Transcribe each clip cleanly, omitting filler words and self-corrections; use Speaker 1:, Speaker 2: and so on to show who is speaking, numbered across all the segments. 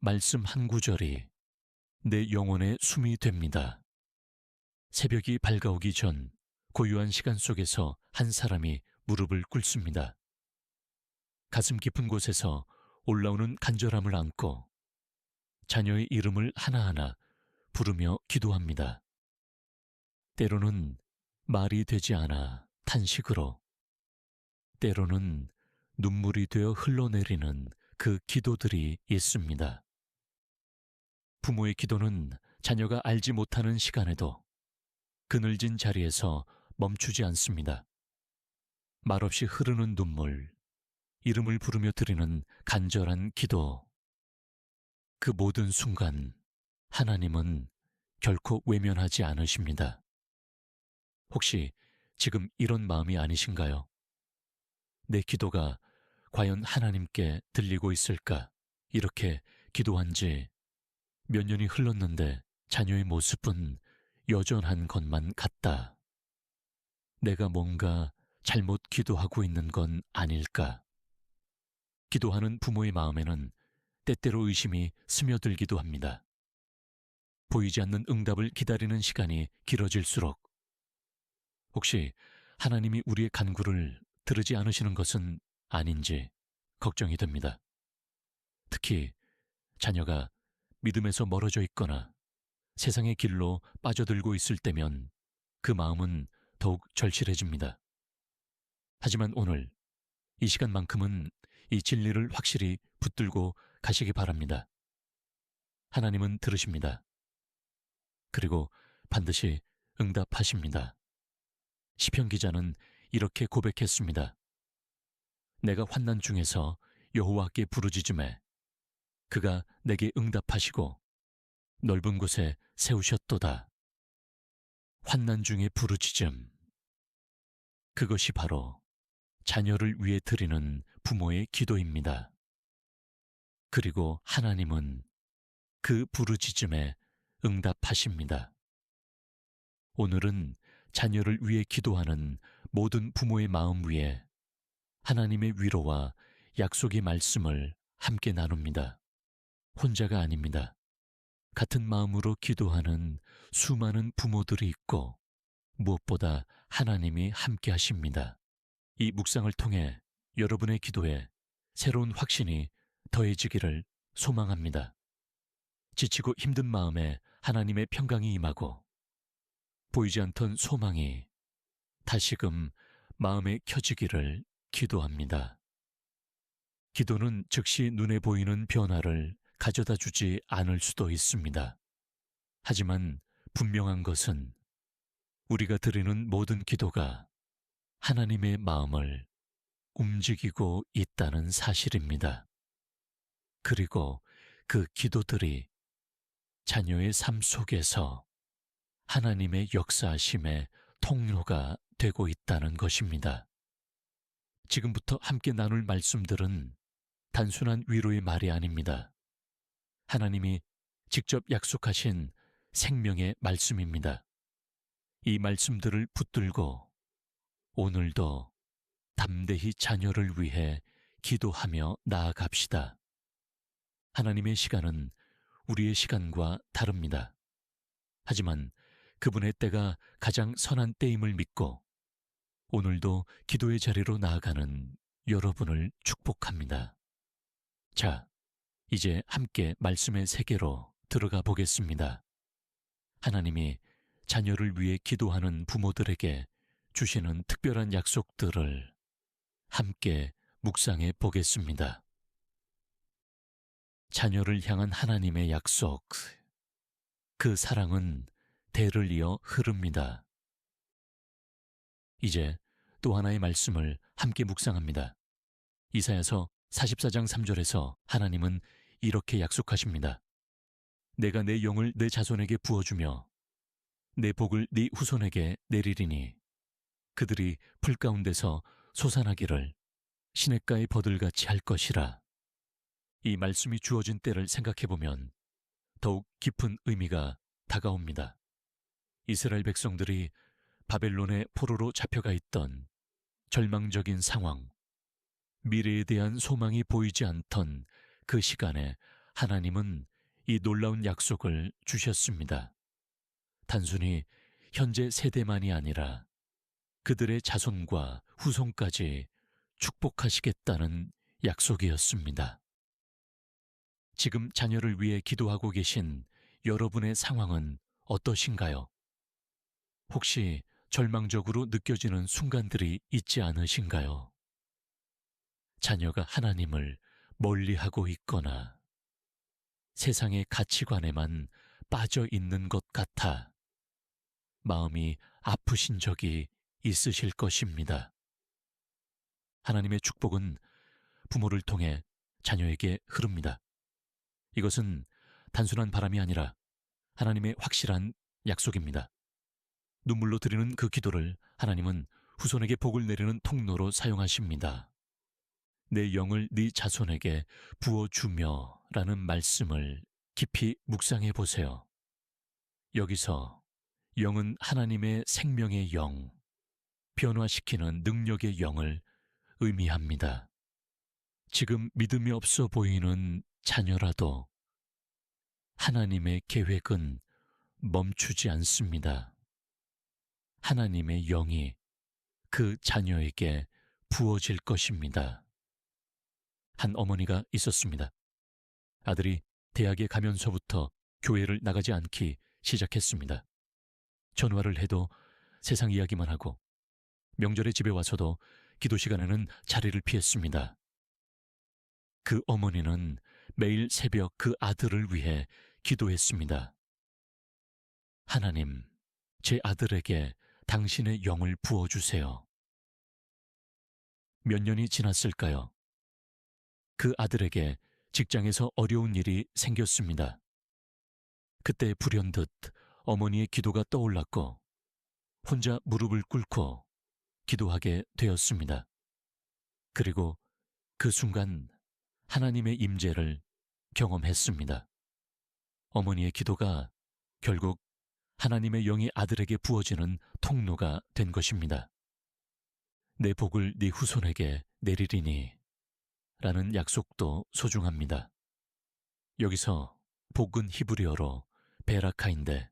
Speaker 1: 말씀 한 구절이 내 영혼의 숨이 됩니다. 새벽이 밝아오기 전 고요한 시간 속에서 한 사람이 무릎을 꿇습니다. 가슴 깊은 곳에서 올라오는 간절함을 안고 자녀의 이름을 하나하나 부르며 기도합니다. 때로는 말이 되지 않아 탄식으로, 때로는 눈물이 되어 흘러내리는 그 기도들이 있습니다. 부모의 기도는 자녀가 알지 못하는 시간에도 그늘진 자리에서 멈추지 않습니다. 말없이 흐르는 눈물, 이름을 부르며 드리는 간절한 기도. 그 모든 순간 하나님은 결코 외면하지 않으십니다. 혹시 지금 이런 마음이 아니신가요? 내 기도가 과연 하나님께 들리고 있을까? 이렇게 기도한 지 몇 년이 흘렀는데 자녀의 모습은 여전한 것만 같다. 내가 뭔가 잘못 기도하고 있는 건 아닐까? 기도하는 부모의 마음에는 때때로 의심이 스며들기도 합니다. 보이지 않는 응답을 기다리는 시간이 길어질수록 혹시 하나님이 우리의 간구를 들으지 않으시는 것은 아닌지 걱정이 됩니다. 특히 자녀가 믿음에서 멀어져 있거나 세상의 길로 빠져들고 있을 때면 그 마음은 더욱 절실해집니다. 하지만 오늘 이 시간만큼은 이 진리를 확실히 붙들고 가시기 바랍니다. 하나님은 들으십니다. 그리고 반드시 응답하십니다. 시편 기자는 이렇게 고백했습니다. 내가 환난 중에서 여호와께 부르짖음에 그가 내게 응답하시고 넓은 곳에 세우셨도다. 환난 중에 부르짖음. 그것이 바로 자녀를 위해 드리는 부모의 기도입니다. 그리고 하나님은 그 부르짖음에 응답하십니다. 오늘은 자녀를 위해 기도하는 모든 부모의 마음 위에 하나님의 위로와 약속의 말씀을 함께 나눕니다. 혼자가 아닙니다. 같은 마음으로 기도하는 수많은 부모들이 있고 무엇보다 하나님이 함께 하십니다. 이 묵상을 통해 여러분의 기도에 새로운 확신이 더해지기를 소망합니다. 지치고 힘든 마음에 하나님의 평강이 임하고 보이지 않던 소망이 다시금 마음에 켜지기를 기도합니다. 기도는 즉시 눈에 보이는 변화를 가져다 주지 않을 수도 있습니다. 하지만 분명한 것은 우리가 드리는 모든 기도가 하나님의 마음을 움직이고 있다는 사실입니다. 그리고 그 기도들이 자녀의 삶 속에서 하나님의 역사하심의 통로가 되고 있다는 것입니다. 지금부터 함께 나눌 말씀들은 단순한 위로의 말이 아닙니다. 하나님이 직접 약속하신 생명의 말씀입니다. 이 말씀들을 붙들고 오늘도 담대히 자녀를 위해 기도하며 나아갑시다. 하나님의 시간은 우리의 시간과 다릅니다. 하지만 그분의 때가 가장 선한 때임을 믿고 오늘도 기도의 자리로 나아가는 여러분을 축복합니다. 자, 이제 함께 말씀의 세계로 들어가 보겠습니다. 하나님이 자녀를 위해 기도하는 부모들에게 주시는 특별한 약속들을 함께 묵상해 보겠습니다. 자녀를 향한 하나님의 약속, 그 사랑은 대를 이어 흐릅니다. 이제 또 하나의 말씀을 함께 묵상합니다. 이사야서 44장 3절에서 하나님은 이렇게 약속하십니다. 내가 내 영을 내 자손에게 부어주며 내 복을 네 후손에게 내리리니 그들이 풀 가운데서 솟아나기를 시냇가의 버들같이 할 것이라. 이 말씀이 주어진 때를 생각해보면 더욱 깊은 의미가 다가옵니다. 이스라엘 백성들이 바벨론의 포로로 잡혀가 있던 절망적인 상황, 미래에 대한 소망이 보이지 않던 그 시간에 하나님은 이 놀라운 약속을 주셨습니다. 단순히 현재 세대만이 아니라 그들의 자손과 후손까지 축복하시겠다는 약속이었습니다. 지금 자녀를 위해 기도하고 계신 여러분의 상황은 어떠신가요? 혹시 절망적으로 느껴지는 순간들이 있지 않으신가요? 자녀가 하나님을 멀리하고 있거나 세상의 가치관에만 빠져 있는 것 같아 마음이 아프신 적이 있으실 것입니다. 하나님의 축복은 부모를 통해 자녀에게 흐릅니다. 이것은 단순한 바람이 아니라 하나님의 확실한 약속입니다. 눈물로 드리는 그 기도를 하나님은 후손에게 복을 내리는 통로로 사용하십니다. 내 영을 네 자손에게 부어주며 라는 말씀을 깊이 묵상해 보세요. 여기서 영은 하나님의 생명의 영, 변화시키는 능력의 영을 의미합니다. 지금 믿음이 없어 보이는 자녀라도 하나님의 계획은 멈추지 않습니다. 하나님의 영이 그 자녀에게 부어질 것입니다. 한 어머니가 있었습니다. 아들이 대학에 가면서부터 교회를 나가지 않기 시작했습니다. 전화를 해도 세상 이야기만 하고 명절에 집에 와서도 기도 시간에는 자리를 피했습니다. 그 어머니는 매일 새벽 그 아들을 위해 기도했습니다. 하나님, 제 아들에게 당신의 영을 부어주세요. 몇 년이 지났을까요? 그 아들에게 직장에서 어려운 일이 생겼습니다. 그때 불현듯 어머니의 기도가 떠올랐고 혼자 무릎을 꿇고 기도하게 되었습니다. 그리고 그 순간 하나님의 임재를 경험했습니다. 어머니의 기도가 결국 하나님의 영이 아들에게 부어지는 통로가 된 것입니다. 내 복을 네 후손에게 내리리니 라는 약속도 소중합니다. 여기서 복은 히브리어로 베라카인데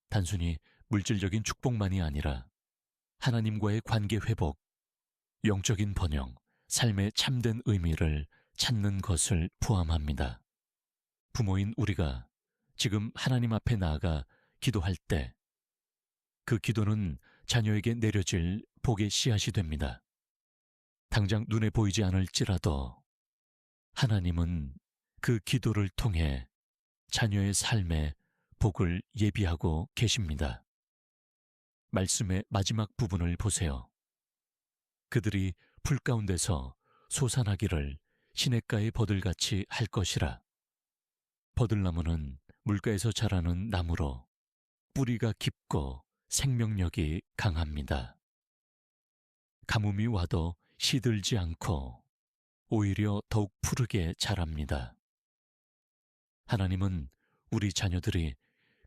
Speaker 1: 단순히 물질적인 축복만이 아니라 하나님과의 관계 회복, 영적인 번영, 삶의 참된 의미를 찾는 것을 포함합니다. 부모인 우리가 지금 하나님 앞에 나아가 기도할 때 그 기도는 자녀에게 내려질 복의 씨앗이 됩니다. 당장 눈에 보이지 않을지라도 하나님은 그 기도를 통해 자녀의 삶에 복을 예비하고 계십니다. 말씀의 마지막 부분을 보세요. 그들이 풀 가운데서 솟아나기를 시냇가의 버들같이 할 것이라. 버들나무는 물가에서 자라는 나무로 뿌리가 깊고 생명력이 강합니다. 가뭄이 와도 시들지 않고 오히려 더욱 푸르게 자랍니다. 하나님은 우리 자녀들이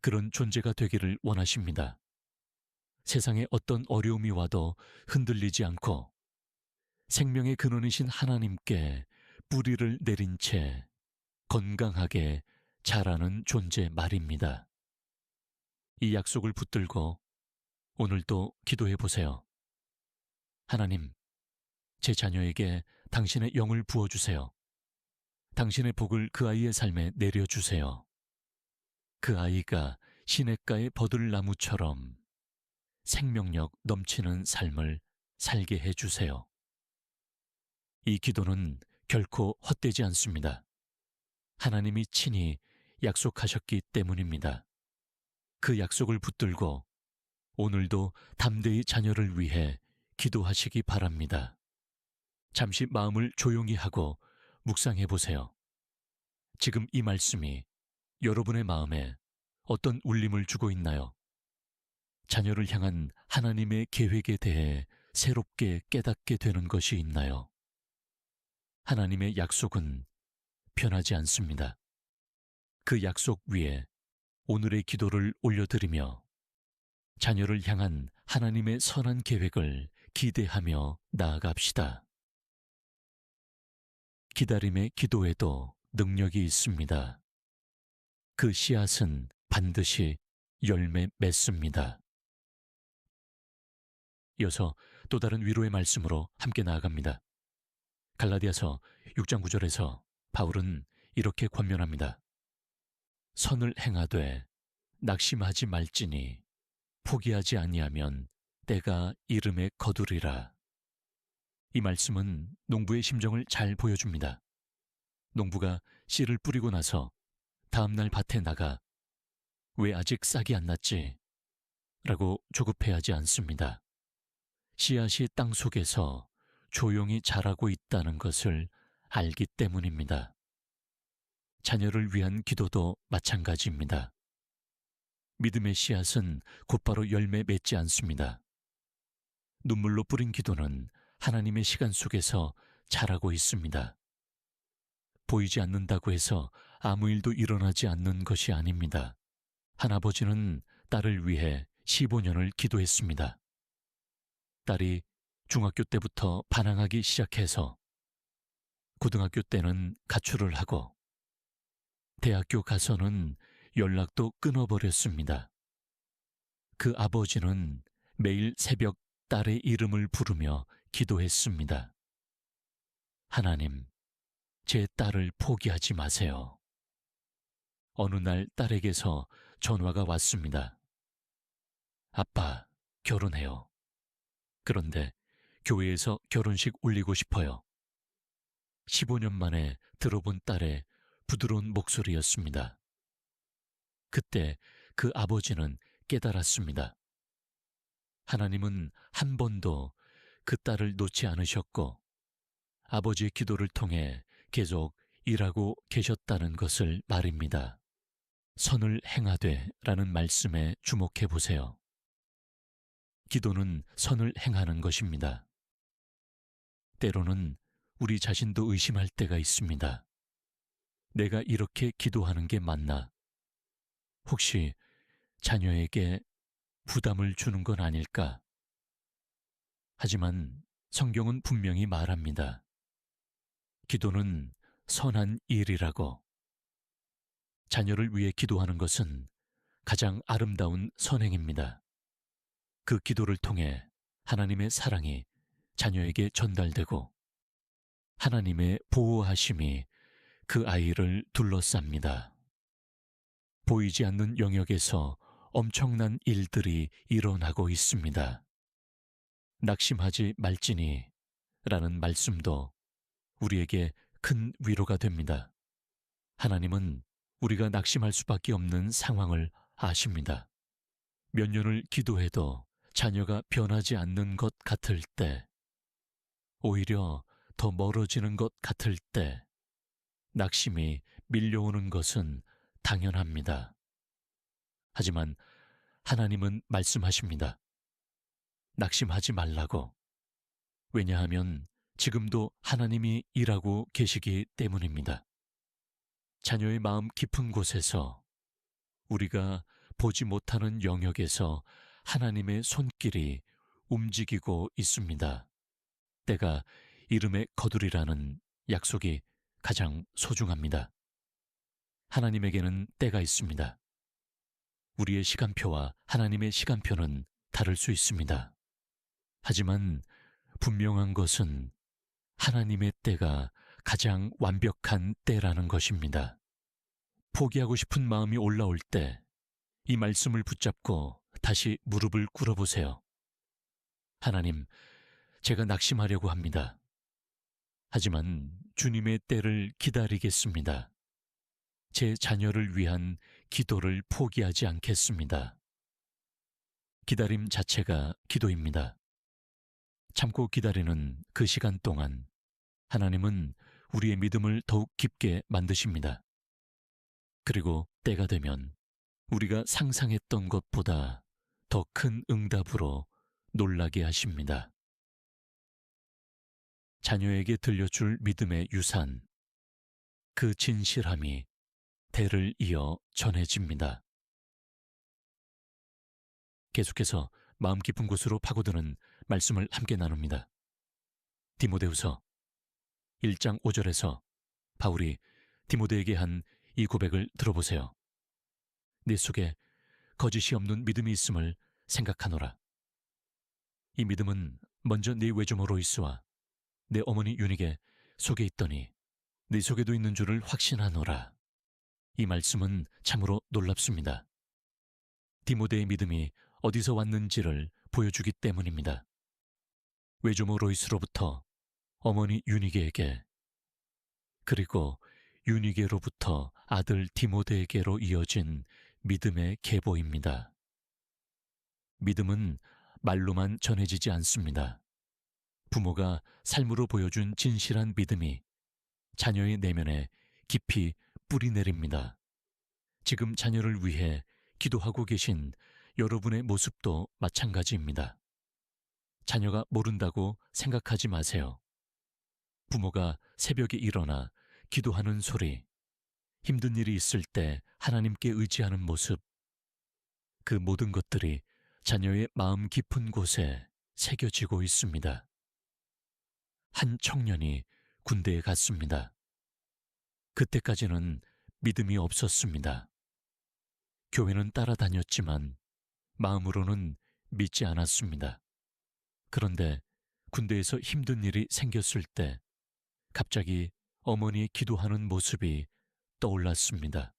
Speaker 1: 그런 존재가 되기를 원하십니다. 세상에 어떤 어려움이 와도 흔들리지 않고 생명의 근원이신 하나님께 뿌리를 내린 채 건강하게 자라는 존재 말입니다. 이 약속을 붙들고 오늘도 기도해 보세요. 하나님, 제 자녀에게 당신의 영을 부어주세요. 당신의 복을 그 아이의 삶에 내려주세요. 그 아이가 시냇가의 버들나무처럼 생명력 넘치는 삶을 살게 해주세요. 이 기도는 결코 헛되지 않습니다. 하나님이 친히 약속하셨기 때문입니다. 그 약속을 붙들고 오늘도 담대히 자녀를 위해 기도하시기 바랍니다. 잠시 마음을 조용히 하고 묵상해 보세요. 지금 이 말씀이 여러분의 마음에 어떤 울림을 주고 있나요? 자녀를 향한 하나님의 계획에 대해 새롭게 깨닫게 되는 것이 있나요? 하나님의 약속은 변하지 않습니다. 그 약속 위에 오늘의 기도를 올려드리며 자녀를 향한 하나님의 선한 계획을 기대하며 나아갑시다. 기다림의 기도에도 능력이 있습니다. 그 씨앗은 반드시 열매 맺습니다. 이어서 또 다른 위로의 말씀으로 함께 나아갑니다. 갈라디아서 6장 9절에서 바울은 이렇게 권면합니다. 선을 행하되 낙심하지 말지니 포기하지 아니하면 때가 이름에 거두리라. 이 말씀은 농부의 심정을 잘 보여줍니다. 농부가 씨를 뿌리고 나서 다음날 밭에 나가 왜 아직 싹이 안 났지? 라고 조급해하지 않습니다. 씨앗이 땅 속에서 조용히 자라고 있다는 것을 알기 때문입니다. 자녀를 위한 기도도 마찬가지입니다. 믿음의 씨앗은 곧바로 열매 맺지 않습니다. 눈물로 뿌린 기도는 하나님의 시간 속에서 자라고 있습니다. 보이지 않는다고 해서 아무 일도 일어나지 않는 것이 아닙니다. 한 아버지는 딸을 위해 15년을 기도했습니다. 딸이 중학교 때부터 반항하기 시작해서 고등학교 때는 가출을 하고 대학교 가서는 연락도 끊어버렸습니다. 그 아버지는 매일 새벽 딸의 이름을 부르며 기도했습니다. 하나님, 제 딸을 포기하지 마세요. 어느 날 딸에게서 전화가 왔습니다. 아빠, 결혼해요. 그런데 교회에서 결혼식 올리고 싶어요. 15년 만에 들어본 딸의 부드러운 목소리였습니다. 그때 그 아버지는 깨달았습니다. 하나님은 한 번도 그 딸을 놓지 않으셨고 아버지의 기도를 통해 계속 일하고 계셨다는 것을 말입니다. 선을 행하되 라는 말씀에 주목해 보세요. 기도는 선을 행하는 것입니다. 때로는 우리 자신도 의심할 때가 있습니다. 내가 이렇게 기도하는 게 맞나? 혹시 자녀에게 부담을 주는 건 아닐까? 하지만 성경은 분명히 말합니다. 기도는 선한 일이라고. 자녀를 위해 기도하는 것은 가장 아름다운 선행입니다. 그 기도를 통해 하나님의 사랑이 자녀에게 전달되고 하나님의 보호하심이 그 아이를 둘러쌉니다. 보이지 않는 영역에서 엄청난 일들이 일어나고 있습니다. 낙심하지 말지니 라는 말씀도 우리에게 큰 위로가 됩니다. 하나님은 우리가 낙심할 수밖에 없는 상황을 아십니다. 몇 년을 기도해도 자녀가 변하지 않는 것 같을 때, 오히려 더 멀어지는 것 같을 때, 낙심이 밀려오는 것은 당연합니다. 하지만 하나님은 말씀하십니다. 낙심하지 말라고. 왜냐하면 지금도 하나님이 일하고 계시기 때문입니다. 자녀의 마음 깊은 곳에서 우리가 보지 못하는 영역에서 하나님의 손길이 움직이고 있습니다. 때가 이름에 거두리라는 약속이 가장 소중합니다. 하나님에게는 때가 있습니다. 우리의 시간표와 하나님의 시간표는 다를 수 있습니다. 하지만 분명한 것은 하나님의 때가 가장 완벽한 때라는 것입니다. 포기하고 싶은 마음이 올라올 때 이 말씀을 붙잡고 다시 무릎을 꿇어보세요. 하나님, 제가 낙심하려고 합니다. 하지만 주님의 때를 기다리겠습니다. 제 자녀를 위한 기도를 포기하지 않겠습니다. 기다림 자체가 기도입니다. 참고 기다리는 그 시간 동안 하나님은 우리의 믿음을 더욱 깊게 만드십니다. 그리고 때가 되면 우리가 상상했던 것보다 더 큰 응답으로 놀라게 하십니다. 자녀에게 들려줄 믿음의 유산, 그 진실함이 대를 이어 전해집니다. 계속해서 마음 깊은 곳으로 파고드는 말씀을 함께 나눕니다. 디모데후서 1장 5절에서 바울이 디모데에게 한 이 고백을 들어보세요. 내 속에 거짓이 없는 믿음이 있음을 생각하노라. 이 믿음은 먼저 네 외조모 로이스와 내 어머니 유닉의 속에 있더니 네 속에도 있는 줄을 확신하노라. 이 말씀은 참으로 놀랍습니다. 디모데의 믿음이 어디서 왔는지를 보여주기 때문입니다. 외조모 로이스로부터 어머니 유니게에게, 그리고 유니게로부터 아들 디모데에게로 이어진 믿음의 계보입니다. 믿음은 말로만 전해지지 않습니다. 부모가 삶으로 보여준 진실한 믿음이 자녀의 내면에 깊이 뿌리 내립니다. 지금 자녀를 위해 기도하고 계신 여러분의 모습도 마찬가지입니다. 자녀가 모른다고 생각하지 마세요. 부모가 새벽에 일어나 기도하는 소리, 힘든 일이 있을 때 하나님께 의지하는 모습, 그 모든 것들이 자녀의 마음 깊은 곳에 새겨지고 있습니다. 한 청년이 군대에 갔습니다. 그때까지는 믿음이 없었습니다. 교회는 따라다녔지만 마음으로는 믿지 않았습니다. 그런데 군대에서 힘든 일이 생겼을 때 갑자기 어머니의 기도하는 모습이 떠올랐습니다.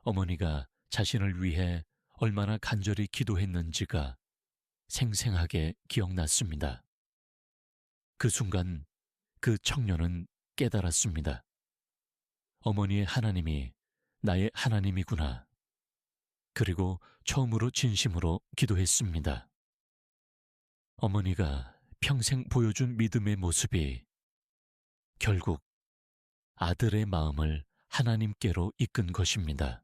Speaker 1: 어머니가 자신을 위해 얼마나 간절히 기도했는지가 생생하게 기억났습니다. 그 순간 그 청년은 깨달았습니다. 어머니의 하나님이 나의 하나님이구나. 그리고 처음으로 진심으로 기도했습니다. 어머니가 평생 보여준 믿음의 모습이 결국 아들의 마음을 하나님께로 이끈 것입니다.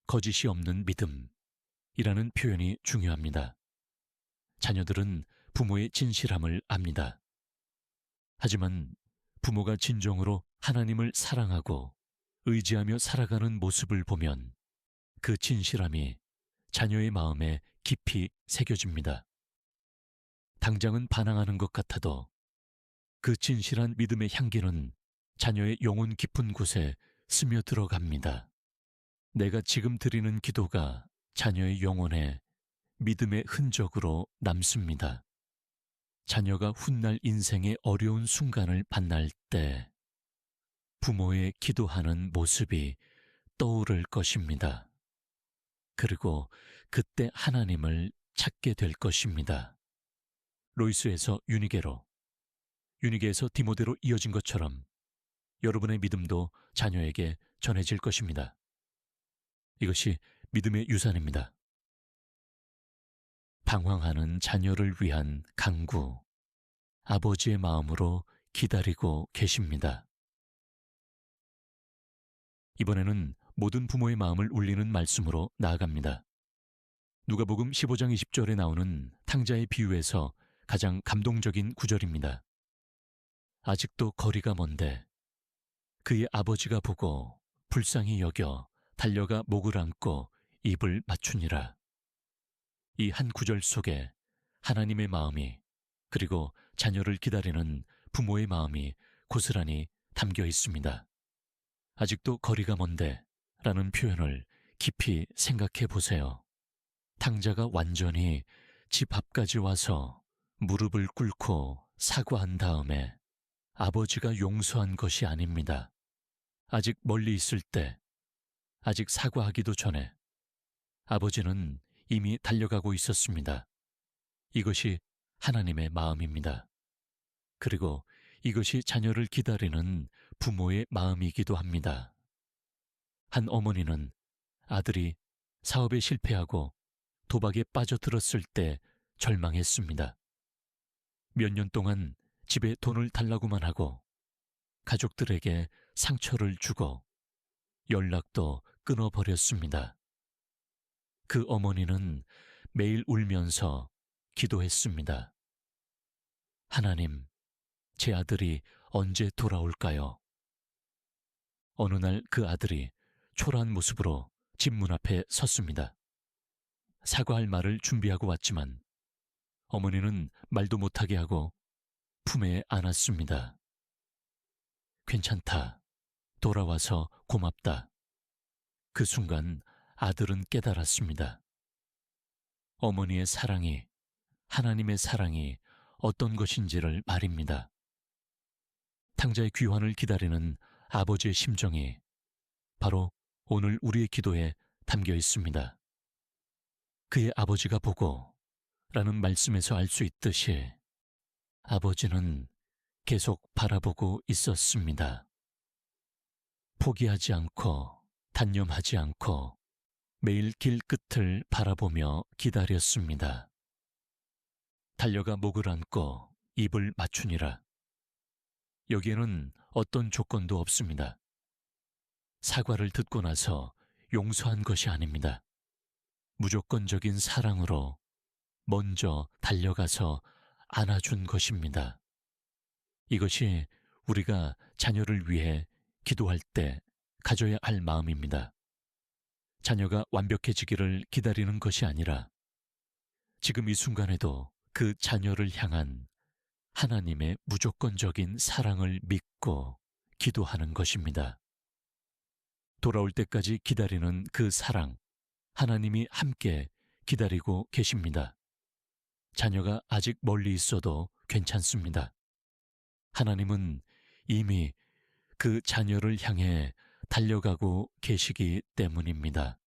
Speaker 1: 거짓이 없는 믿음이라는 표현이 중요합니다. 자녀들은 부모의 진실함을 압니다. 하지만 부모가 진정으로 하나님을 사랑하고 의지하며 살아가는 모습을 보면 그 진실함이 자녀의 마음에 깊이 새겨집니다. 당장은 반항하는 것 같아도 그 진실한 믿음의 향기는 자녀의 영혼 깊은 곳에 스며들어갑니다. 내가 지금 드리는 기도가 자녀의 영혼에 믿음의 흔적으로 남습니다. 자녀가 훗날 인생의 어려운 순간을 만날 때 부모의 기도하는 모습이 떠오를 것입니다. 그리고 그때 하나님을 찾게 될 것입니다. 로이스에서 유니게로, 유니게에서 디모데로 이어진 것처럼 여러분의 믿음도 자녀에게 전해질 것입니다. 이것이 믿음의 유산입니다. 방황하는 자녀를 위한 강구, 아버지의 마음으로 기다리고 계십니다. 이번에는 모든 부모의 마음을 울리는 말씀으로 나아갑니다. 누가복음 15장 20절에 나오는 탕자의 비유에서 가장 감동적인 구절입니다. 아직도 거리가 먼데 그의 아버지가 보고 불쌍히 여겨 달려가 목을 안고 입을 맞추니라. 이 한 구절 속에 하나님의 마음이, 그리고 자녀를 기다리는 부모의 마음이 고스란히 담겨 있습니다. 아직도 거리가 먼데 라는 표현을 깊이 생각해 보세요. 탕자가 완전히 집 앞까지 와서 무릎을 꿇고 사과한 다음에 아버지가 용서한 것이 아닙니다. 아직 멀리 있을 때, 아직 사과하기도 전에 아버지는 이미 달려가고 있었습니다. 이것이 하나님의 마음입니다. 그리고 이것이 자녀를 기다리는 부모의 마음이기도 합니다. 한 어머니는 아들이 사업에 실패하고 도박에 빠져들었을 때 절망했습니다. 몇 년 동안 집에 돈을 달라고만 하고 가족들에게 상처를 주고 연락도 끊어버렸습니다. 그 어머니는 매일 울면서 기도했습니다. 하나님, 제 아들이 언제 돌아올까요? 어느 날 그 아들이 초라한 모습으로 집 문 앞에 섰습니다. 사과할 말을 준비하고 왔지만 어머니는 말도 못하게 하고 품에 안았습니다. 괜찮다. 돌아와서 고맙다. 그 순간 아들은 깨달았습니다. 어머니의 사랑이, 하나님의 사랑이 어떤 것인지를 말입니다. 탕자의 귀환을 기다리는 아버지의 심정이 바로 오늘 우리의 기도에 담겨 있습니다. 그의 아버지가 보고 라는 말씀에서 알 수 있듯이 아버지는 계속 바라보고 있었습니다. 포기하지 않고 단념하지 않고 매일 길 끝을 바라보며 기다렸습니다. 달려가 목을 안고 입을 맞추니라. 여기에는 어떤 조건도 없습니다. 사과를 듣고 나서 용서한 것이 아닙니다. 무조건적인 사랑으로 먼저 달려가서 안아준 것입니다. 이것이 우리가 자녀를 위해 기도할 때 가져야 할 마음입니다. 자녀가 완벽해지기를 기다리는 것이 아니라 지금 이 순간에도 그 자녀를 향한 하나님의 무조건적인 사랑을 믿고 기도하는 것입니다. 돌아올 때까지 기다리는 그 사랑, 하나님이 함께 기다리고 계십니다. 자녀가 아직 멀리 있어도 괜찮습니다. 하나님은 이미 그 자녀를 향해 달려가고 계시기 때문입니다.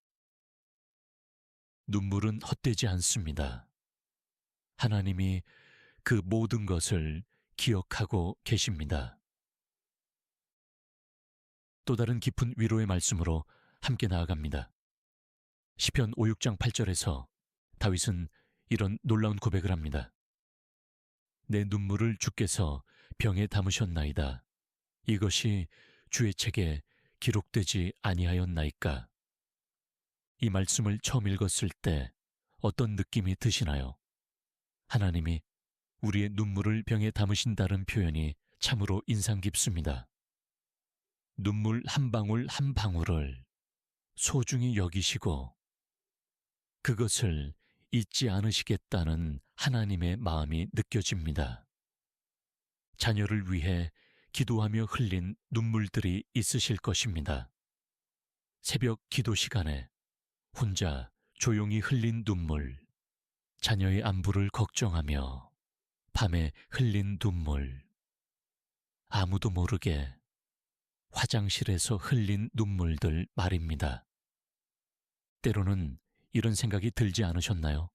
Speaker 1: 눈물은 헛되지 않습니다. 하나님이 그 모든 것을 기억하고 계십니다. 또 다른 깊은 위로의 말씀으로 함께 나아갑니다. 시편 5, 6장 8절에서 다윗은 이런 놀라운 고백을 합니다. 내 눈물을 주께서 병에 담으셨나이다. 이것이 주의 책에 기록되지 아니하였나이까. 이 말씀을 처음 읽었을 때 어떤 느낌이 드시나요? 하나님이 우리의 눈물을 병에 담으신다는 표현이 참으로 인상 깊습니다. 눈물 한 방울 한 방울을 소중히 여기시고 그것을 잊지 않으시겠다는 하나님의 마음이 느껴집니다. 자녀를 위해 기도하며 흘린 눈물들이 있으실 것입니다. 새벽 기도 시간에 혼자 조용히 흘린 눈물, 자녀의 안부를 걱정하며 밤에 흘린 눈물, 아무도 모르게 화장실에서 흘린 눈물들 말입니다. 때로는 이런 생각이 들지 않으셨나요?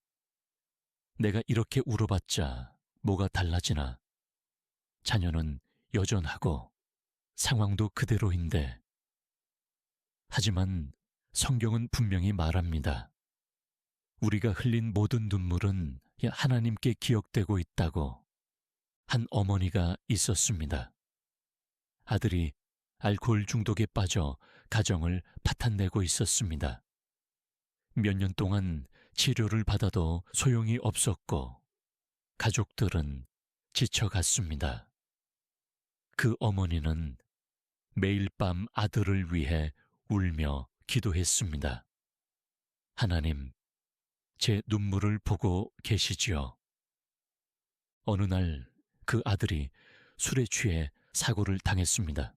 Speaker 1: 내가 이렇게 울어봤자 뭐가 달라지나? 자녀는 여전하고 상황도 그대로인데. 하지만 성경은 분명히 말합니다. 우리가 흘린 모든 눈물은 하나님께 기억되고 있다고. 한 어머니가 있었습니다. 아들이 알코올 중독에 빠져 가정을 파탄내고 있었습니다. 몇 년 동안 치료를 받아도 소용이 없었고 가족들은 지쳐갔습니다. 그 어머니는 매일 밤 아들을 위해 울며 기도했습니다. 하나님, 제 눈물을 보고 계시지요. 어느 날 그 아들이 술에 취해 사고를 당했습니다.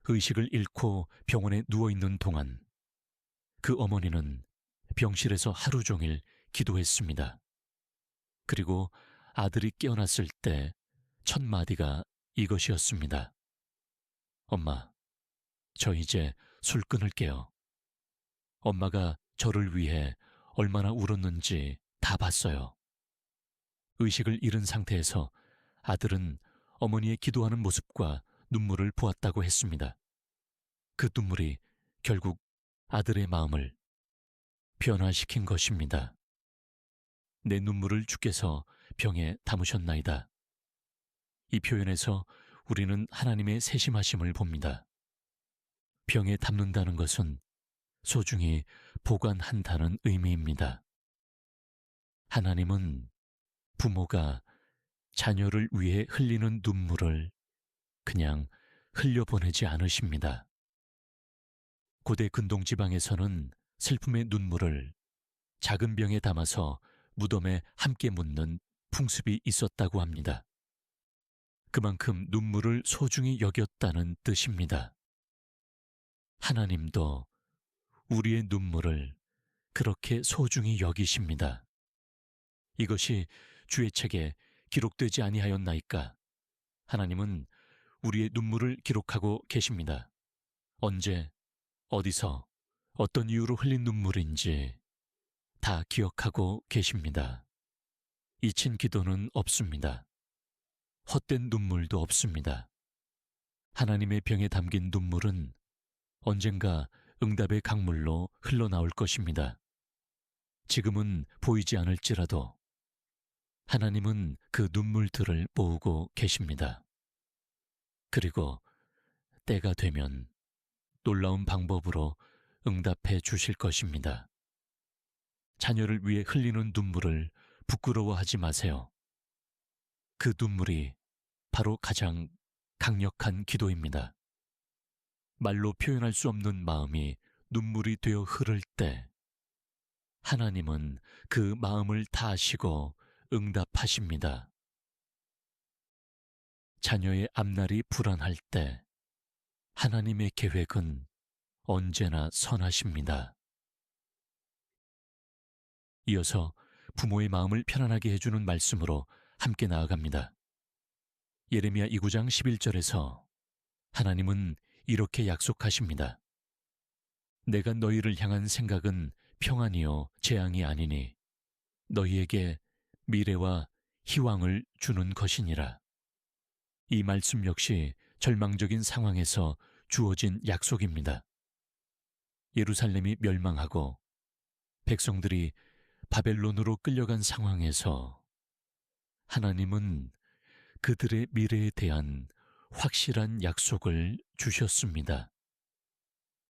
Speaker 1: 의식을 잃고 병원에 누워있는 동안 그 어머니는 병실에서 하루 종일 기도했습니다. 그리고 아들이 깨어났을 때 첫 마디가 이것이었습니다. 엄마, 저 이제 술 끊을게요. 엄마가 저를 위해 얼마나 울었는지 다 봤어요. 의식을 잃은 상태에서 아들은 어머니의 기도하는 모습과 눈물을 보았다고 했습니다. 그 눈물이 결국 아들의 마음을 변화시킨 것입니다. 내 눈물을 주께서 병에 담으셨나이다. 이 표현에서 우리는 하나님의 세심하심을 봅니다. 병에 담는다는 것은 소중히 보관한다는 의미입니다. 하나님은 부모가 자녀를 위해 흘리는 눈물을 그냥 흘려보내지 않으십니다. 고대 근동지방에서는 슬픔의 눈물을 작은 병에 담아서 무덤에 함께 묻는 풍습이 있었다고 합니다. 그만큼 눈물을 소중히 여겼다는 뜻입니다. 하나님도 우리의 눈물을 그렇게 소중히 여기십니다. 이것이 주의 책에 기록되지 아니하였나이까? 하나님은 우리의 눈물을 기록하고 계십니다. 언제, 어디서, 어떤 이유로 흘린 눈물인지 다 기억하고 계십니다. 잊힌 기도는 없습니다. 헛된 눈물도 없습니다. 하나님의 병에 담긴 눈물은 언젠가 응답의 강물로 흘러나올 것입니다. 지금은 보이지 않을지라도 하나님은 그 눈물들을 모으고 계십니다. 그리고 때가 되면 놀라운 방법으로 응답해 주실 것입니다. 자녀를 위해 흘리는 눈물을 부끄러워하지 마세요. 그 눈물이 바로 가장 강력한 기도입니다. 말로 표현할 수 없는 마음이 눈물이 되어 흐를 때 하나님은 그 마음을 다 아시고 응답하십니다. 자녀의 앞날이 불안할 때 하나님의 계획은 언제나 선하십니다. 이어서 부모의 마음을 편안하게 해주는 말씀으로 함께 나아갑니다. 예레미야 29장 11절에서 하나님은 이렇게 약속하십니다. 내가 너희를 향한 생각은 평안이요 재앙이 아니니 너희에게 미래와 희망을 주는 것이니라. 이 말씀 역시 절망적인 상황에서 주어진 약속입니다. 예루살렘이 멸망하고 백성들이 바벨론으로 끌려간 상황에서 하나님은 그들의 미래에 대한 확실한 약속을 주셨습니다.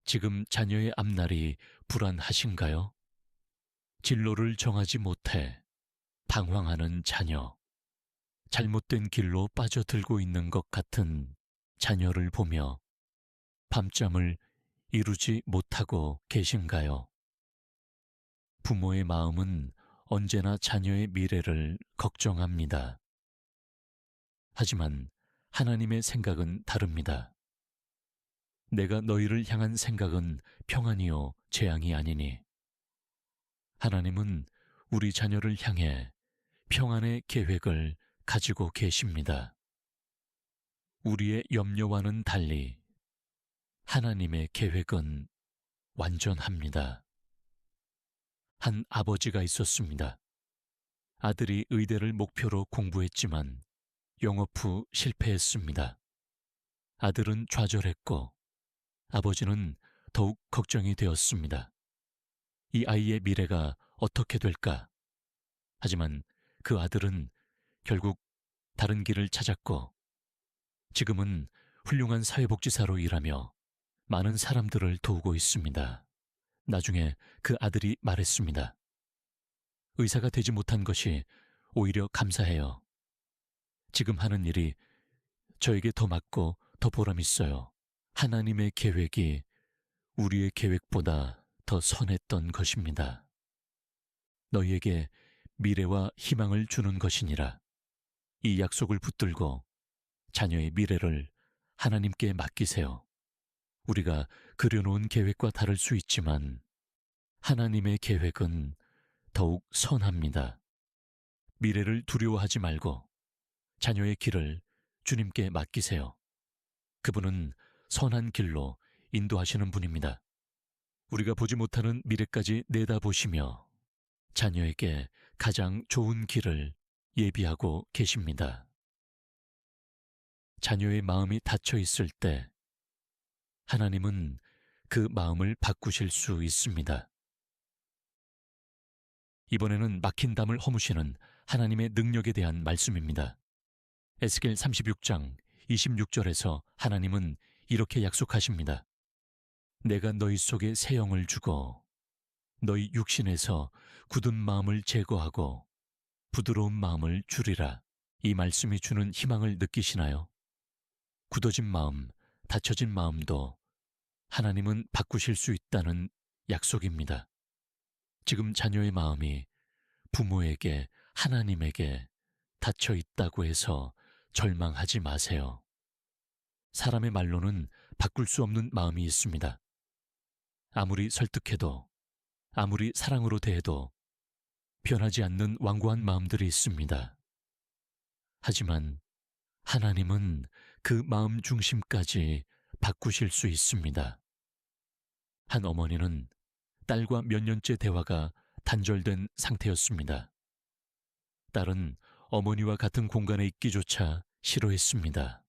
Speaker 1: 지금 자녀의 앞날이 불안하신가요? 진로를 정하지 못해 방황하는 자녀, 잘못된 길로 빠져들고 있는 것 같은 자녀를 보며 밤잠을 이루지 못하고 계신가요? 부모의 마음은 언제나 자녀의 미래를 걱정합니다. 하지만 하나님의 생각은 다릅니다. 내가 너희를 향한 생각은 평안이요 재앙이 아니니. 하나님은 우리 자녀를 향해 평안의 계획을 가지고 계십니다. 우리의 염려와는 달리 하나님의 계획은 완전합니다. 한 아버지가 있었습니다. 아들이 의대를 목표로 공부했지만 영업 후 실패했습니다. 아들은 좌절했고 아버지는 더욱 걱정이 되었습니다. 이 아이의 미래가 어떻게 될까? 하지만 그 아들은 결국 다른 길을 찾았고 지금은 훌륭한 사회복지사로 일하며 많은 사람들을 도우고 있습니다. 나중에 그 아들이 말했습니다. 의사가 되지 못한 것이 오히려 감사해요. 지금 하는 일이 저에게 더 맞고 더 보람 있어요. 하나님의 계획이 우리의 계획보다 더 선했던 것입니다. 너희에게 미래와 희망을 주는 것이니라. 이 약속을 붙들고 자녀의 미래를 하나님께 맡기세요. 우리가 그려놓은 계획과 다를 수 있지만 하나님의 계획은 더욱 선합니다. 미래를 두려워하지 말고 자녀의 길을 주님께 맡기세요. 그분은 선한 길로 인도하시는 분입니다. 우리가 보지 못하는 미래까지 내다보시며 자녀에게 가장 좋은 길을 예비하고 계십니다. 자녀의 마음이 닫혀 있을 때 하나님은 그 마음을 바꾸실 수 있습니다. 이번에는 막힌 담을 허무시는 하나님의 능력에 대한 말씀입니다. 에스겔 36장 26절에서 하나님은 이렇게 약속하십니다. 내가 너희 속에 새 영을 주고 너희 육신에서 굳은 마음을 제거하고 부드러운 마음을 주리라. 이 말씀이 주는 희망을 느끼시나요? 굳어진 마음, 닫혀진 마음도 하나님은 바꾸실 수 있다는 약속입니다. 지금 자녀의 마음이 부모에게, 하나님에게 닫혀 있다고 해서 절망하지 마세요. 사람의 말로는 바꿀 수 없는 마음이 있습니다. 아무리 설득해도, 아무리 사랑으로 대해도 변하지 않는 완고한 마음들이 있습니다. 하지만 하나님은 그 마음 중심까지 바꾸실 수 있습니다. 한 어머니는 딸과 몇 년째 대화가 단절된 상태였습니다. 딸은 어머니와 같은 공간에 있기조차 싫어했습니다.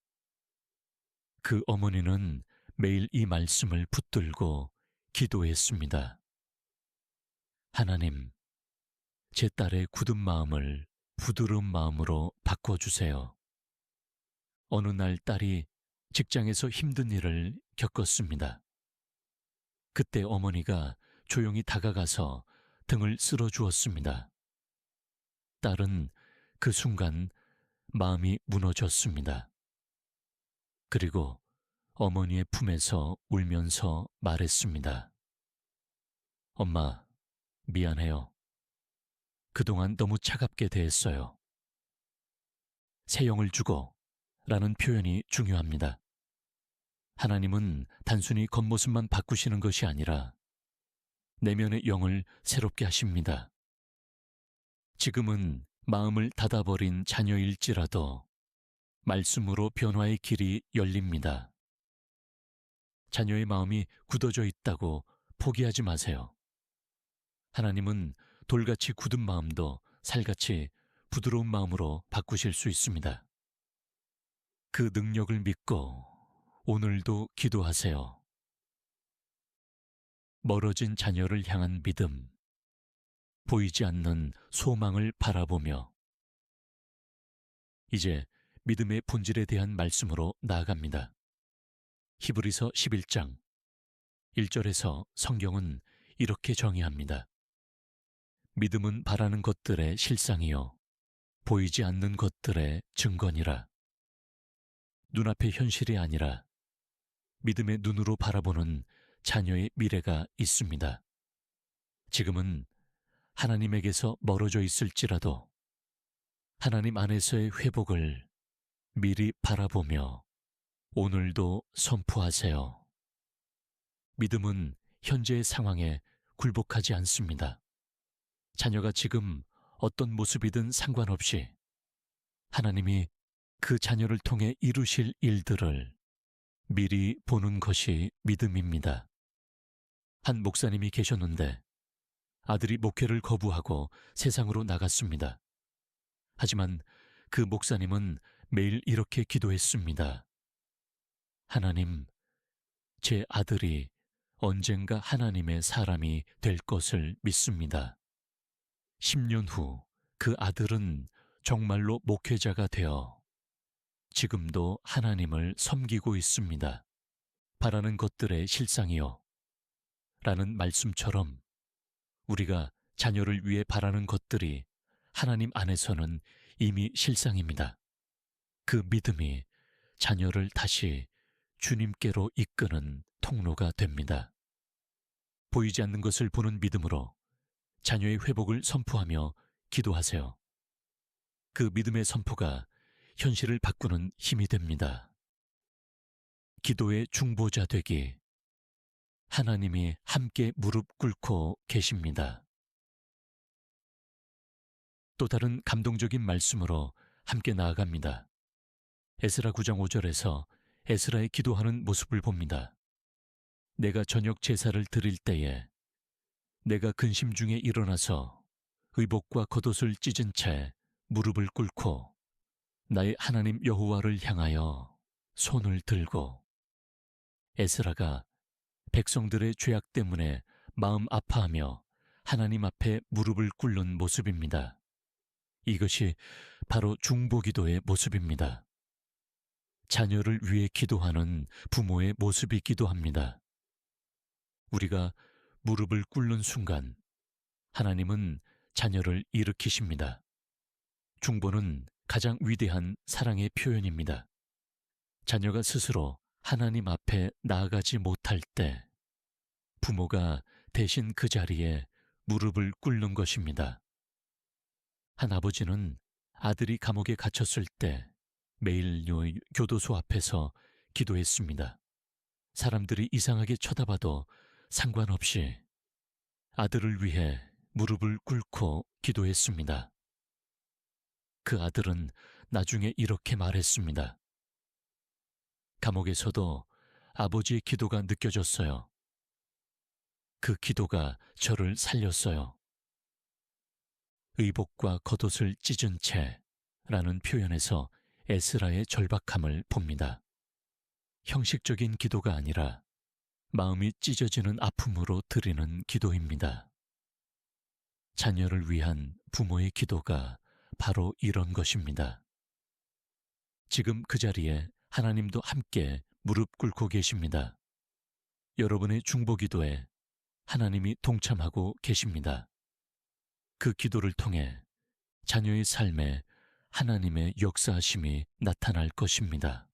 Speaker 1: 그 어머니는 매일 이 말씀을 붙들고 기도했습니다. 하나님, 제 딸의 굳은 마음을 부드러운 마음으로 바꿔주세요. 어느 날 딸이 직장에서 힘든 일을 겪었습니다. 그때 어머니가 조용히 다가가서 등을 쓸어주었습니다. 딸은 그 순간 마음이 무너졌습니다. 그리고 어머니의 품에서 울면서 말했습니다. 엄마, 미안해요. 그동안 너무 차갑게 대했어요. 새 영을 주고 라는 표현이 중요합니다. 하나님은 단순히 겉모습만 바꾸시는 것이 아니라 내면의 영을 새롭게 하십니다. 지금은 마음을 닫아버린 자녀일지라도 말씀으로 변화의 길이 열립니다. 자녀의 마음이 굳어져 있다고 포기하지 마세요. 하나님은 돌같이 굳은 마음도 살같이 부드러운 마음으로 바꾸실 수 있습니다. 그 능력을 믿고 오늘도 기도하세요. 멀어진 자녀를 향한 믿음, 보이지 않는 소망을 바라보며 이제 믿음의 본질에 대한 말씀으로 나아갑니다. 히브리서 11장 1절에서 성경은 이렇게 정의합니다. 믿음은 바라는 것들의 실상이요 보이지 않는 것들의 증거니라. 눈앞의 현실이 아니라 믿음의 눈으로 바라보는 자녀의 미래가 있습니다. 지금은 하나님에게서 멀어져 있을지라도 하나님 안에서의 회복을 미리 바라보며 오늘도 선포하세요. 믿음은 현재의 상황에 굴복하지 않습니다. 자녀가 지금 어떤 모습이든 상관없이 하나님이 그 자녀를 통해 이루실 일들을 미리 보는 것이 믿음입니다. 한 목사님이 계셨는데 아들이 목회를 거부하고 세상으로 나갔습니다. 하지만 그 목사님은 매일 이렇게 기도했습니다. 하나님, 제 아들이 언젠가 하나님의 사람이 될 것을 믿습니다. 10년 후 그 아들은 정말로 목회자가 되어 지금도 하나님을 섬기고 있습니다. 바라는 것들의 실상이요. 라는 말씀처럼 우리가 자녀를 위해 바라는 것들이 하나님 안에서는 이미 실상입니다. 그 믿음이 자녀를 다시 주님께로 이끄는 통로가 됩니다. 보이지 않는 것을 보는 믿음으로 자녀의 회복을 선포하며 기도하세요. 그 믿음의 선포가 현실을 바꾸는 힘이 됩니다. 기도의 중보자 되기. 하나님이 함께 무릎 꿇고 계십니다. 또 다른 감동적인 말씀으로 함께 나아갑니다. 에스라 9장 5절에서 에스라의 기도하는 모습을 봅니다. 내가 저녁 제사를 드릴 때에 내가 근심 중에 일어나서 의복과 겉옷을 찢은 채 무릎을 꿇고 나의 하나님 여호와를 향하여 손을 들고 에스라가 백성들의 죄악 때문에 마음 아파하며 하나님 앞에 무릎을 꿇는 모습입니다. 이것이 바로 중보기도의 모습입니다. 자녀를 위해 기도하는 부모의 모습이기도 합니다. 우리가 무릎을 꿇는 순간 하나님은 자녀를 일으키십니다. 중보는 가장 위대한 사랑의 표현입니다. 자녀가 스스로 하나님 앞에 나아가지 못할 때 부모가 대신 그 자리에 무릎을 꿇는 것입니다. 한 아버지는 아들이 감옥에 갇혔을 때 매일 교도소 앞에서 기도했습니다. 사람들이 이상하게 쳐다봐도 상관없이 아들을 위해 무릎을 꿇고 기도했습니다. 그 아들은 나중에 이렇게 말했습니다. 감옥에서도 아버지의 기도가 느껴졌어요. 그 기도가 저를 살렸어요. 의복과 겉옷을 찢은 채라는 표현에서 에스라의 절박함을 봅니다. 형식적인 기도가 아니라 마음이 찢어지는 아픔으로 드리는 기도입니다. 자녀를 위한 부모의 기도가 바로 이런 것입니다. 지금 그 자리에 하나님도 함께 무릎 꿇고 계십니다. 여러분의 중보기도에 하나님이 동참하고 계십니다. 그 기도를 통해 자녀의 삶에 하나님의 역사하심이 나타날 것입니다.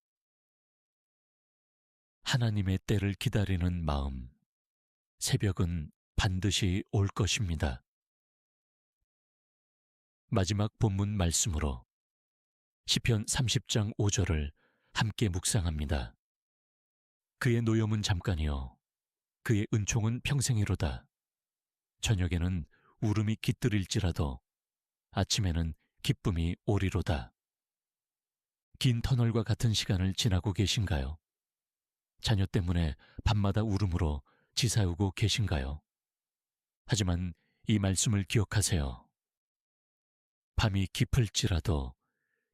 Speaker 1: 하나님의 때를 기다리는 마음, 새벽은 반드시 올 것입니다. 마지막 본문 말씀으로 시편 30장 5절을 함께 묵상합니다. 그의 노염은 잠깐이요 그의 은총은 평생이로다. 저녁에는 울음이 깃들일지라도 아침에는 기쁨이 오리로다. 긴 터널과 같은 시간을 지나고 계신가요? 자녀 때문에 밤마다 울음으로 지사오고 계신가요? 하지만 이 말씀을 기억하세요. 밤이 깊을지라도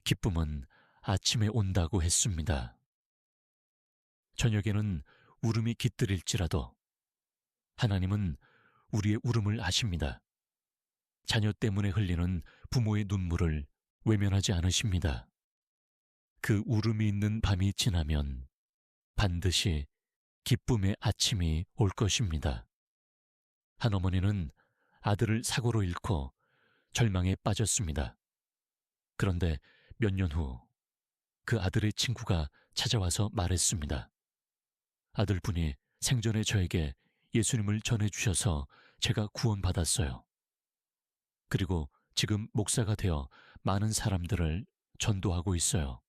Speaker 1: 기쁨은 아침에 온다고 했습니다. 저녁에는 울음이 깃들일지라도 하나님은 우리의 울음을 아십니다. 자녀 때문에 흘리는 부모의 눈물을 외면하지 않으십니다. 그 울음이 있는 밤이 지나면 반드시 기쁨의 아침이 올 것입니다. 한 어머니는 아들을 사고로 잃고 절망에 빠졌습니다. 그런데 몇 년 후 그 아들의 친구가 찾아와서 말했습니다. 아들분이 생전에 저에게 예수님을 전해주셔서 제가 구원받았어요. 그리고 지금 목사가 되어 많은 사람들을 전도하고 있어요.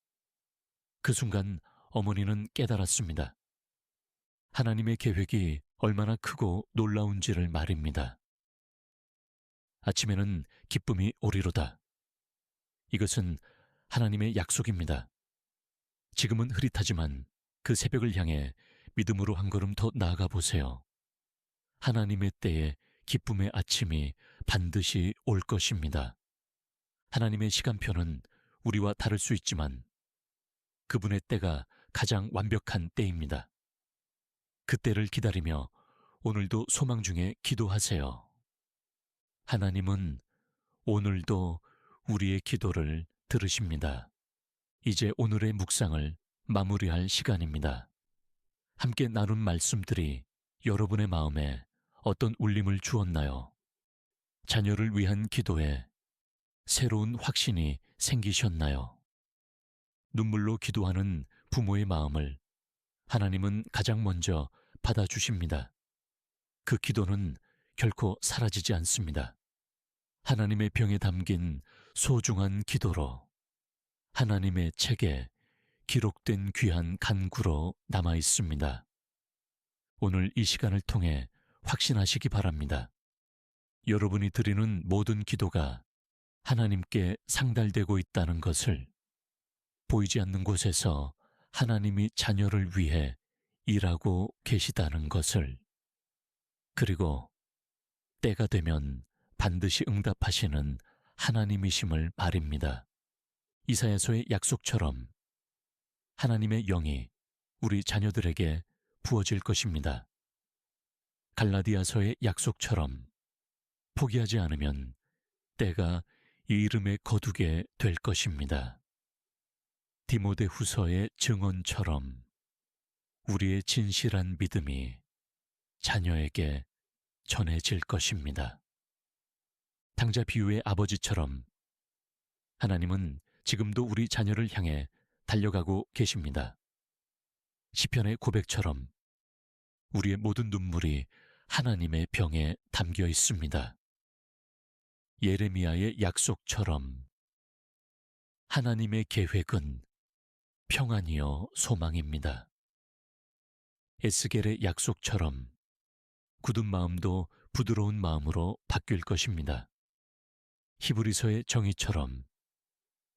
Speaker 1: 그 순간 어머니는 깨달았습니다. 하나님의 계획이 얼마나 크고 놀라운지를 말입니다. 아침에는 기쁨이 오리로다. 이것은 하나님의 약속입니다. 지금은 흐릿하지만 그 새벽을 향해 믿음으로 한 걸음 더 나아가 보세요. 하나님의 때에 기쁨의 아침이 반드시 올 것입니다. 하나님의 시간표는 우리와 다를 수 있지만 그분의 때가 가장 완벽한 때입니다. 그 때를 기다리며 오늘도 소망 중에 기도하세요. 하나님은 오늘도 우리의 기도를 들으십니다. 이제 오늘의 묵상을 마무리할 시간입니다. 함께 나눈 말씀들이 여러분의 마음에 어떤 울림을 주었나요? 자녀를 위한 기도에 새로운 확신이 생기셨나요? 눈물로 기도하는 부모의 마음을 하나님은 가장 먼저 받아주십니다. 그 기도는 결코 사라지지 않습니다. 하나님의 병에 담긴 소중한 기도로 하나님의 책에 기록된 귀한 간구로 남아 있습니다. 오늘 이 시간을 통해 확신하시기 바랍니다. 여러분이 드리는 모든 기도가 하나님께 상달되고 있다는 것을, 보이지 않는 곳에서 하나님이 자녀를 위해 일하고 계시다는 것을, 그리고 때가 되면 반드시 응답하시는 하나님이심을 말입니다. 이사야서의 약속처럼 하나님의 영이 우리 자녀들에게 부어질 것입니다. 갈라디아서의 약속처럼 포기하지 않으면 때가 이 이름에 거두게 될 것입니다. 디모데후서의 증언처럼 우리의 진실한 믿음이 자녀에게 전해질 것입니다. 탕자 비유의 아버지처럼 하나님은 지금도 우리 자녀를 향해 달려가고 계십니다. 시편의 고백처럼 우리의 모든 눈물이 하나님의 병에 담겨 있습니다. 예레미야의 약속처럼 하나님의 계획은 평안이요 소망입니다. 에스겔의 약속처럼 굳은 마음도 부드러운 마음으로 바뀔 것입니다. 히브리서의 정의처럼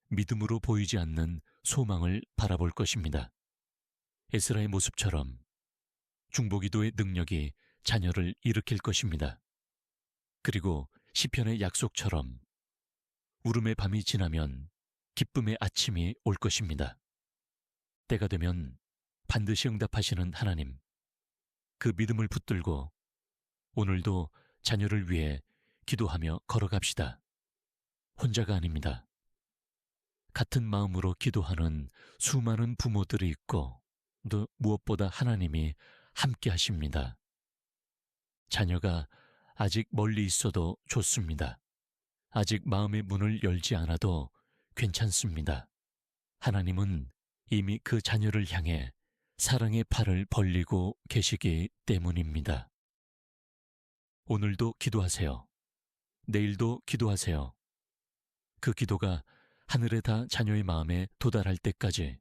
Speaker 1: 믿음으로 보이지 않는 소망을 바라볼 것입니다. 에스라의 모습처럼 중보기도의 능력이 자녀를 일으킬 것입니다. 그리고 시편의 약속처럼 울음의 밤이 지나면 기쁨의 아침이 올 것입니다. 때가 되면 반드시 응답하시는 하나님, 그 믿음을 붙들고 오늘도 자녀를 위해 기도하며 걸어갑시다. 혼자가 아닙니다. 같은 마음으로 기도하는 수많은 부모들이 있고 또 무엇보다 하나님이 함께 하십니다. 자녀가 아직 멀리 있어도 좋습니다. 아직 마음의 문을 열지 않아도 괜찮습니다. 하나님은 이미 그 자녀를 향해 사랑의 팔을 벌리고 계시기 때문입니다. 오늘도 기도하세요. 내일도 기도하세요. 그 기도가 하늘에 다 자녀의 마음에 도달할 때까지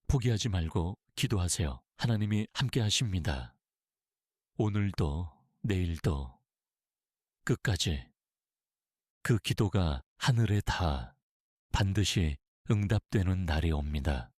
Speaker 1: 포기하지 말고 기도하세요. 하나님이 함께 하십니다. 오늘도 내일도 끝까지 그 기도가 하늘에 다 반드시 응답되는 날이 옵니다.